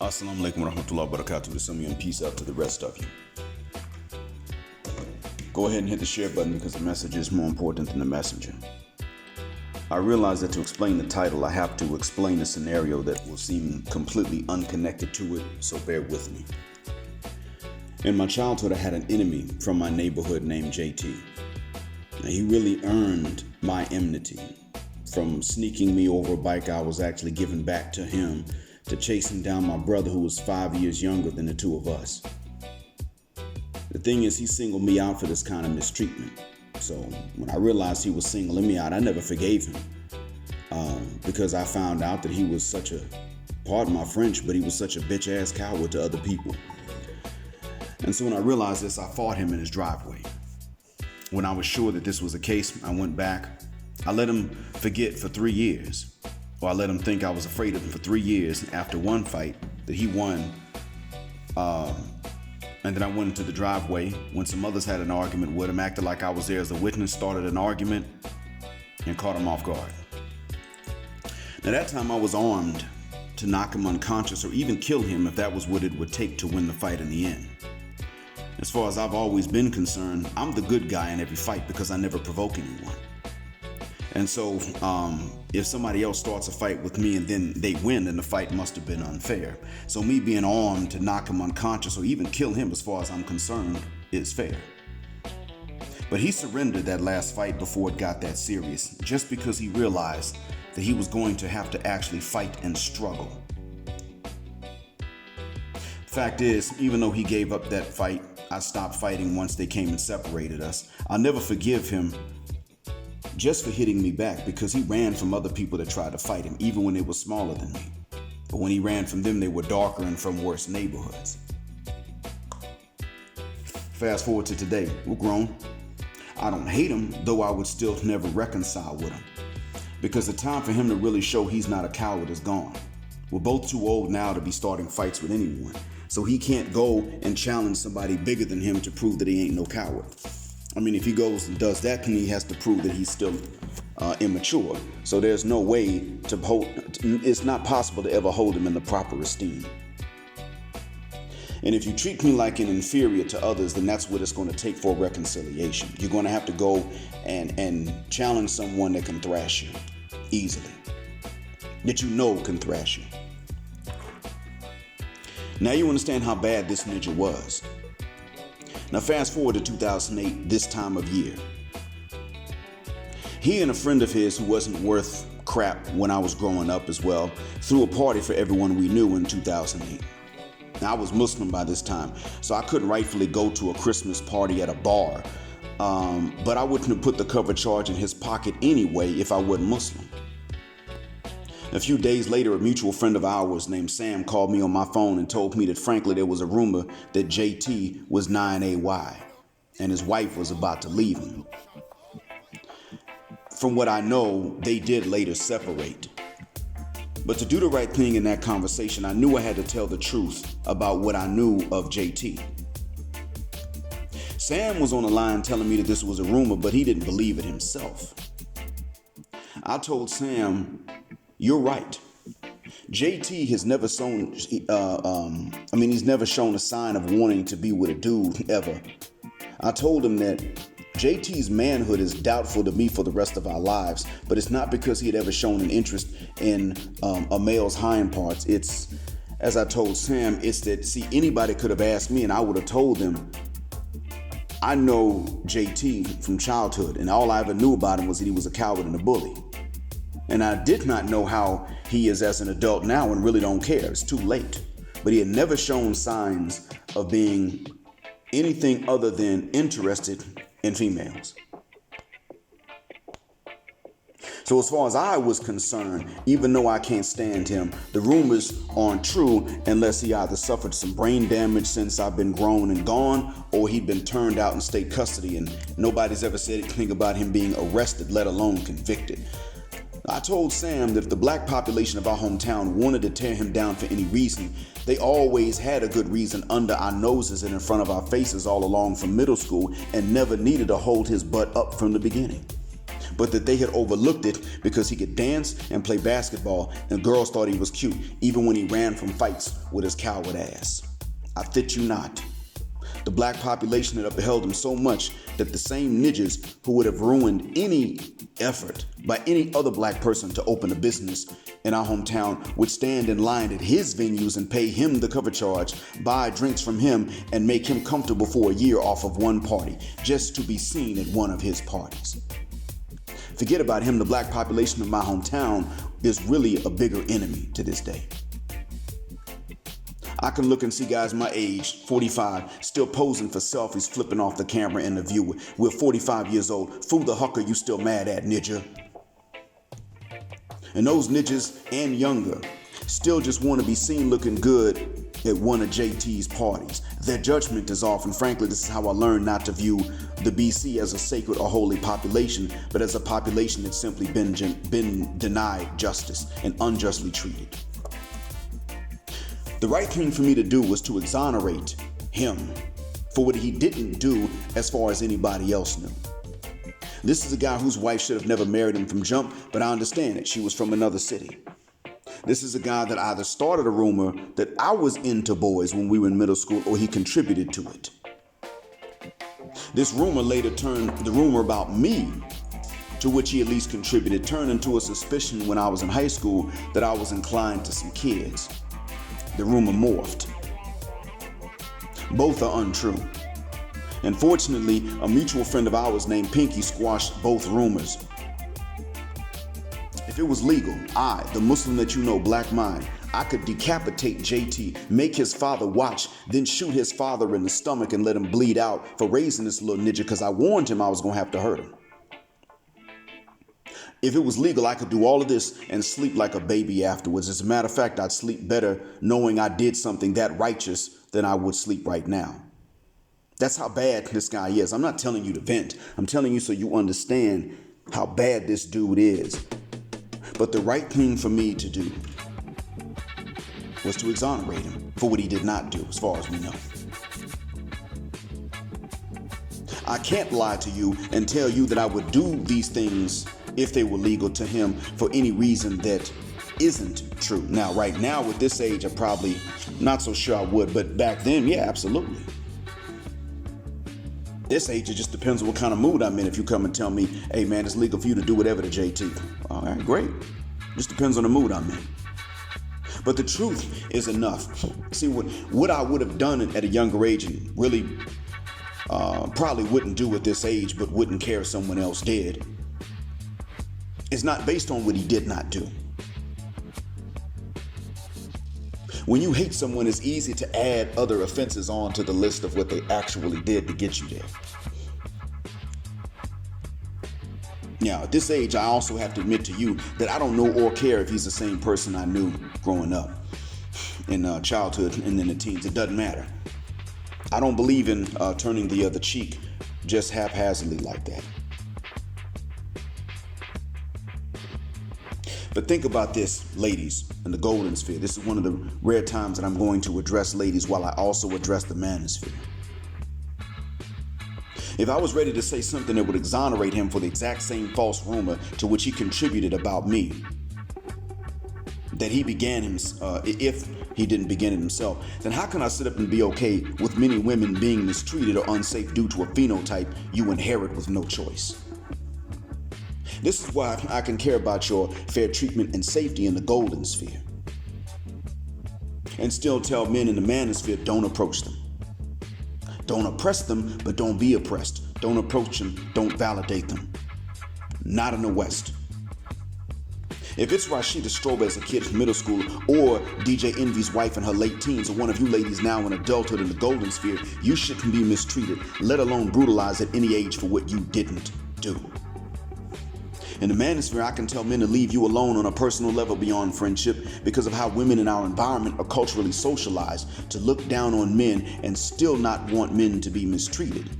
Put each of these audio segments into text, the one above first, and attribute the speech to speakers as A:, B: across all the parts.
A: Assalamu alaikum wa rahmatullahi wa barakatuh to some of you, and peace out to the rest of you. Go ahead and hit the share button because the message is more important than the messenger. I realize that to explain the title, I have to explain a scenario that will seem completely unconnected to it, so bear with me. In my childhood, I had an enemy from my neighborhood named JT. Now, he really earned my enmity. From sneaking me over a bike I was actually giving back to him, to chasing down my brother who was 5 years younger than the two of us. The thing is, he singled me out for this kind of mistreatment. So when I realized he was singling me out, I never forgave him. Because I found out that he was such a, pardon my French, but he was such a bitch-ass coward to other people. And so when I realized this, I fought him in his driveway. When I was sure that this was the case, I went back. I let him forget for 3 years. Or I let him think I was afraid of him for 3 years. After one fight that he won, and then I went into the driveway when some others had an argument with him, acted like I was there as a witness, started an argument, and caught him off guard. Now that time I was armed to knock him unconscious or even kill him if that was what it would take to win the fight in the end. As far as I've always been concerned, I'm the good guy in every fight because I never provoke anyone. And so if somebody else starts a fight with me and then they win, then the fight must have been unfair. So me being armed to knock him unconscious or even kill him, as far as I'm concerned, is fair. But he surrendered that last fight before it got that serious, just because he realized that he was going to have to actually fight and struggle. Fact is, even though he gave up that fight, I stopped fighting once they came and separated us. I'll never forgive him just for hitting me back, because he ran from other people that tried to fight him, even when they were smaller than me. But when he ran from them, they were darker and from worse neighborhoods. Fast forward to today, we're grown. I don't hate him, though I would still never reconcile with him, because the time for him to really show he's not a coward is gone. We're both too old now to be starting fights with anyone, so he can't go and challenge somebody bigger than him to prove that he ain't no coward. I mean, if he goes and does that, then he has to prove that he's still immature. So there's no way to hold, it's not possible to ever hold him in the proper esteem. And if you treat me like an inferior to others, then that's what it's going to take for reconciliation. You're going to have to go and challenge someone that can thrash you easily, that you know can thrash you. Now you understand how bad this ninja was. Now fast forward to 2008, this time of year. He and a friend of his who wasn't worth crap when I was growing up as well, threw a party for everyone we knew in 2008. Now I was Muslim by this time, so I couldn't rightfully go to a Christmas party at a bar. But I wouldn't have put the cover charge in his pocket anyway if I wasn't Muslim. A few days later, a mutual friend of ours named Sam called me on my phone and told me that frankly there was a rumor that JT was 9AY and his wife was about to leave him. From what I know, they did later separate. But to do the right thing in that conversation, I knew I had to tell the truth about what I knew of JT. Sam was on the line telling me that this was a rumor, but he didn't believe it himself. I told Sam, "You're right. JT has never shown, he's never shown a sign of wanting to be with a dude ever." I told him that JT's manhood is doubtful to me for the rest of our lives, but it's not because he had ever shown an interest in a male's hind parts. It's, as I told Sam, it's that, see, anybody could have asked me and I would have told them, I know JT from childhood, and all I ever knew about him was that he was a coward and a bully. And I did not know how he is as an adult now and really don't care. It's too late. But he had never shown signs of being anything other than interested in females. So as far as I was concerned, even though I can't stand him, the rumors aren't true unless he either suffered some brain damage since I've been grown and gone, or he'd been turned out in state custody and nobody's ever said anything about him being arrested, let alone convicted. I told Sam that if the black population of our hometown wanted to tear him down for any reason, they always had a good reason under our noses and in front of our faces all along from middle school and never needed to hold his butt up from the beginning. but that they had overlooked it because he could dance and play basketball, and girls thought he was cute, even when he ran from fights with his coward ass. I fit you not. The black population had upheld him so much that the same niggas who would have ruined any effort by any other black person to open a business in our hometown would stand in line at his venues and pay him the cover charge, buy drinks from him, and make him comfortable for a year off of one party, just to be seen at one of his parties. Forget about him, the black population of my hometown is really a bigger enemy to this day. I can look and see guys my age, 45, still posing for selfies, flipping off the camera in the view. We're 45 years old. Fool the hucker you still mad at, ninja. And those ninjas and younger still just want to be seen looking good at one of JT's parties. Their judgment is off, and frankly, this is how I learned not to view the BC as a sacred or holy population, but as a population that's simply been denied justice and unjustly treated. The right thing for me to do was to exonerate him for what he didn't do as far as anybody else knew. This is a guy whose wife should have never married him from jump, but I understand it. She was from another city. This is a guy that either started a rumor that I was into boys when we were in middle school, or he contributed to it. This rumor later turned the rumor about me, to which he at least contributed, turned into a suspicion when I was in high school that I was inclined to some kids. The rumor morphed. Both are untrue. And fortunately, a mutual friend of ours named Pinky squashed both rumors. If it was legal, I, the Muslim that you know, black mind, I could decapitate JT, make his father watch, then shoot his father in the stomach and let him bleed out for raising this little ninja, because I warned him I was going to have to hurt him. If it was legal, I could do all of this and sleep like a baby afterwards. As a matter of fact, I'd sleep better knowing I did something that righteous than I would sleep right now. That's how bad this guy is. I'm not telling you to vent. I'm telling you so you understand how bad this dude is. But the right thing for me to do was to exonerate him for what he did not do, as far as we know. I can't lie to you and tell you that I would do these things if they were legal to him for any reason that isn't true. Now, right now, with this age, I'm probably not so sure I would, but back then, yeah, absolutely. This age, it just depends on what kind of mood I'm in. If you come and tell me, hey man, it's legal for you to do whatever to JT. All right, great. Just depends on the mood I'm in. But the truth is enough. See, what I would have done at a younger age and really probably wouldn't do at this age, but wouldn't care if someone else did, is not based on what he did not do. When you hate someone, it's easy to add other offenses onto the list of what they actually did to get you there. Now, at this age, I also have to admit to you that I don't know or care if he's the same person I knew growing up in childhood and in the teens. It doesn't matter. I don't believe in turning the other cheek just haphazardly like that. But think about this, ladies, in the golden sphere. This is one of the rare times that I'm going to address ladies while I also address the manosphere. If I was ready to say something that would exonerate him for the exact same false rumor to which he contributed about me, that he began if he didn't begin it himself, then how can I sit up and be okay with many women being mistreated or unsafe due to a phenotype you inherit with no choice? This is why I can care about your fair treatment and safety in the golden sphere, and still tell men in the manosphere, don't approach them. Don't oppress them, but don't be oppressed. Don't approach them, don't validate them. Not in the West. If it's Rashida Strobe as a kid in middle school, or DJ Envy's wife in her late teens, or one of you ladies now in adulthood in the golden sphere, you shouldn't be mistreated, let alone brutalized at any age for what you didn't do. In the manosphere, I can tell men to leave you alone on a personal level beyond friendship because of how women in our environment are culturally socialized to look down on men and still not want men to be mistreated.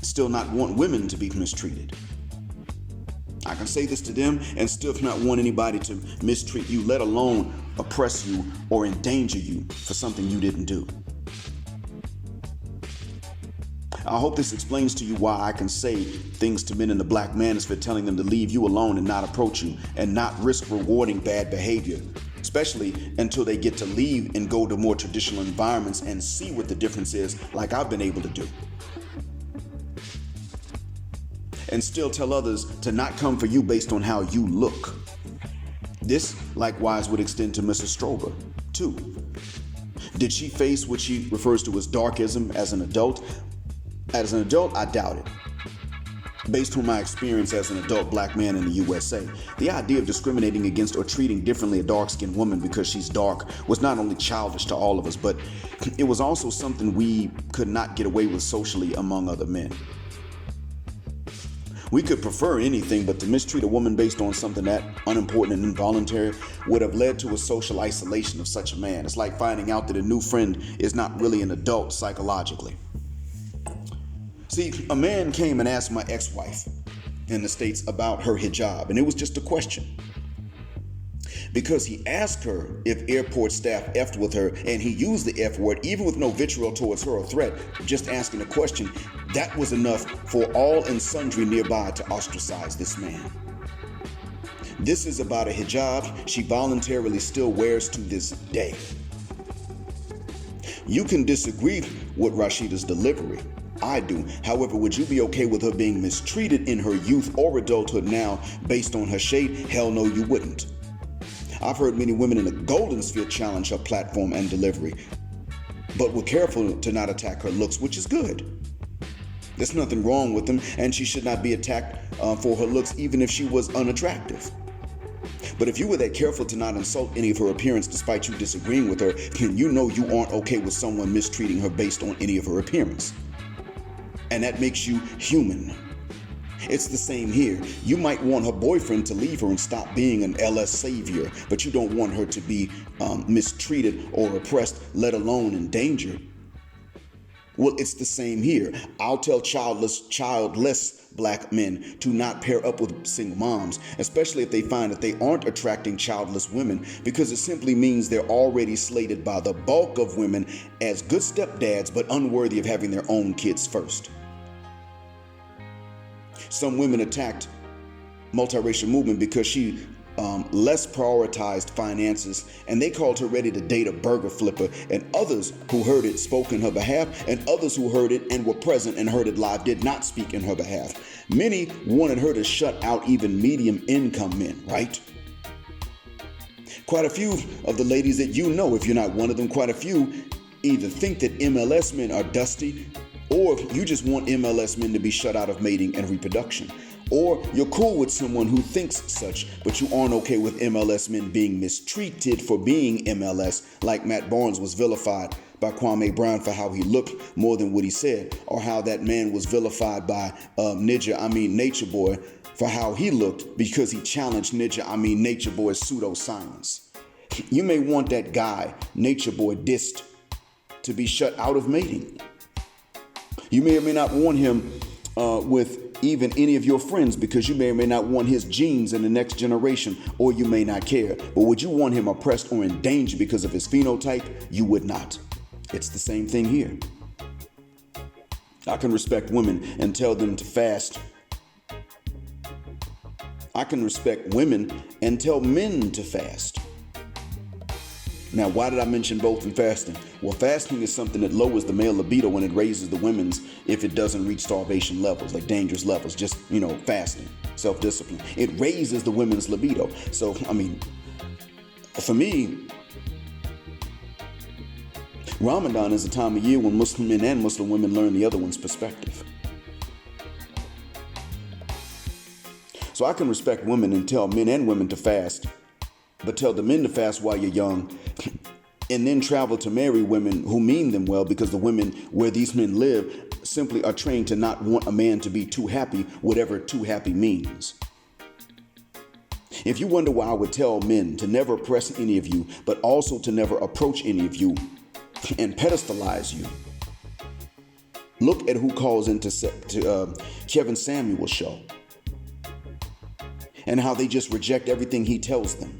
A: Still not want women to be mistreated. I can say this to them and still not want anybody to mistreat you, let alone oppress you or endanger you for something you didn't do. I hope this explains to you why I can say things to men in the black manosphere, telling them to leave you alone and not approach you and not risk rewarding bad behavior, especially until they get to leave and go to more traditional environments and see what the difference is, like I've been able to do. And still tell others to not come for you based on how you look. This likewise would extend to Mrs. Strober, too. Did she face what she refers to as darkism as an adult? As an adult, I doubt it. Based on my experience as an adult black man in the USA, the idea of discriminating against or treating differently a dark-skinned woman because she's dark was not only childish to all of us, but it was also something we could not get away with socially among other men. We could prefer anything, but to mistreat a woman based on something that unimportant and involuntary would have led to a social isolation of such a man. It's like finding out that a new friend is not really an adult psychologically. See, a man came and asked my ex-wife in the States about her hijab, and it was just a question. Because he asked her if airport staff effed with her, and he used the F word, even with no vitriol towards her or threat, just asking a question, that was enough for all and sundry nearby to ostracize this man. This is about a hijab she voluntarily still wears to this day. You can disagree with Rashida's delivery. I do. However, would you be okay with her being mistreated in her youth or adulthood now based on her shade? Hell no, you wouldn't. I've heard many women in the Golden Sphere challenge her platform and delivery, but were careful to not attack her looks, which is good. There's nothing wrong with them, and she should not be attacked for her looks, even if she was unattractive. But if you were that careful to not insult any of her appearance despite you disagreeing with her, then you know you aren't okay with someone mistreating her based on any of her appearance. And that makes you human. It's the same here. You might want her boyfriend to leave her and stop being an LS savior, but you don't want her to be mistreated or oppressed, let alone endangered. Well, it's the same here. I'll tell childless black men to not pair up with single moms, especially if they find that they aren't attracting childless women, because it simply means they're already slated by the bulk of women as good stepdads, but unworthy of having their own kids first. Some women attacked multiracial movement because she less prioritized finances, and they called her ready to date a burger flipper, and others who heard it spoke in her behalf, and others who heard it and were present and heard it live did not speak in her behalf. Many wanted her to shut out even medium income men, right? Quite a few of the ladies that you know, if you're not one of them, quite a few either think that MLS men are dusty, or you just want MLS men to be shut out of mating and reproduction. Or you're cool with someone who thinks such, but you aren't okay with MLS men being mistreated for being MLS, like Matt Barnes was vilified by Kwame Brown for how he looked more than what he said, or how that man was vilified by Nature Boy for how he looked because he challenged Nature Boy's pseudoscience. You may want that guy, Nature Boy dissed, to be shut out of mating. You may or may not want him with even any of your friends, because you may or may not want his genes in the next generation, or you may not care. But would you want him oppressed or in danger because of his phenotype? You would not. It's the same thing here. I can respect women and tell them to fast. I can respect women and tell men to fast. Now, why did I mention both in fasting? Well, fasting is something that lowers the male libido when it raises the women's if it doesn't reach starvation levels, like dangerous levels, just, fasting, self-discipline. It raises the women's libido. So, for me, Ramadan is a time of year when Muslim men and Muslim women learn the other one's perspective. So I can respect women and tell men and women to fast, but tell the men to fast while you're young, and then travel to marry women who mean them well, because the women where these men live simply are trained to not want a man to be too happy, whatever too happy means. If you wonder why I would tell men to never oppress any of you, but also to never approach any of you and pedestalize you, look at who calls into Kevin Samuel's show and how they just reject everything he tells them.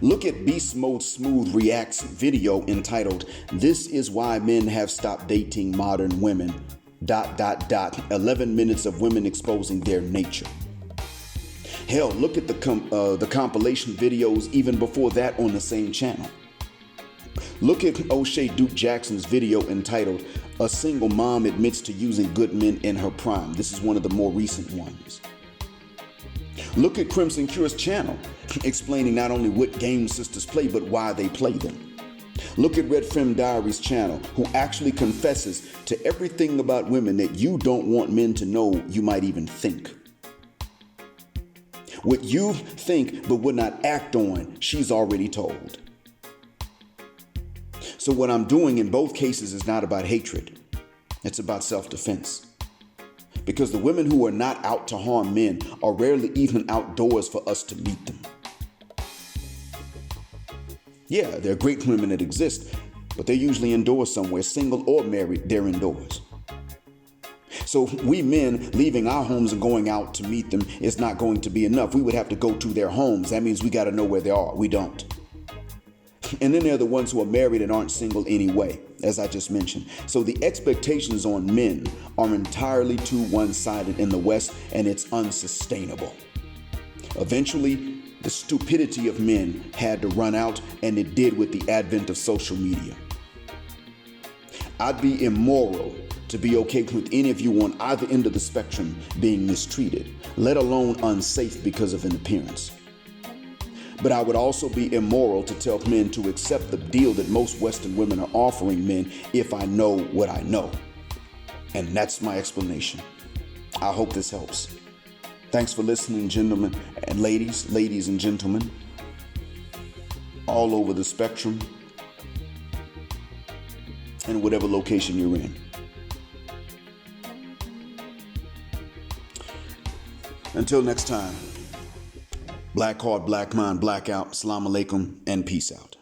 A: Look at Beast Mode Smooth React's video entitled, "This is Why Men Have Stopped Dating Modern Women, 11 minutes of women exposing their nature." Hell, look at the compilation videos even before that on the same channel. Look at O'Shea Duke Jackson's video entitled, "A Single Mom Admits to Using Good Men in Her Prime." This is one of the more recent ones. Look at Crimson Cure's channel, explaining not only what games sisters play, but why they play them. Look at Red Femme Diaries' channel, who actually confesses to everything about women that you don't want men to know you might even think. What you think but would not act on, she's already told. So what I'm doing in both cases is not about hatred. It's about self-defense. Because the women who are not out to harm men are rarely even outdoors for us to meet them. Yeah, there are great women that exist, but they're usually indoors somewhere, single or married, they're indoors. So we men leaving our homes and going out to meet them is not going to be enough. We would have to go to their homes. That means we got to know where they are. We don't. And then there are the ones who are married and aren't single anyway, as I just mentioned. So the expectations on men are entirely too one-sided in the West, and it's unsustainable. Eventually, the stupidity of men had to run out, and it did with the advent of social media. I'd be immoral to be okay with any of you on either end of the spectrum being mistreated, let alone unsafe because of an appearance. But I would also be immoral to tell men to accept the deal that most Western women are offering men if I know what I know. And that's my explanation. I hope this helps. Thanks for listening, gentlemen and ladies and gentlemen, all over the spectrum and whatever location you're in. Until next time, black heart, black mind, black out, assalamu alaikum, and peace out.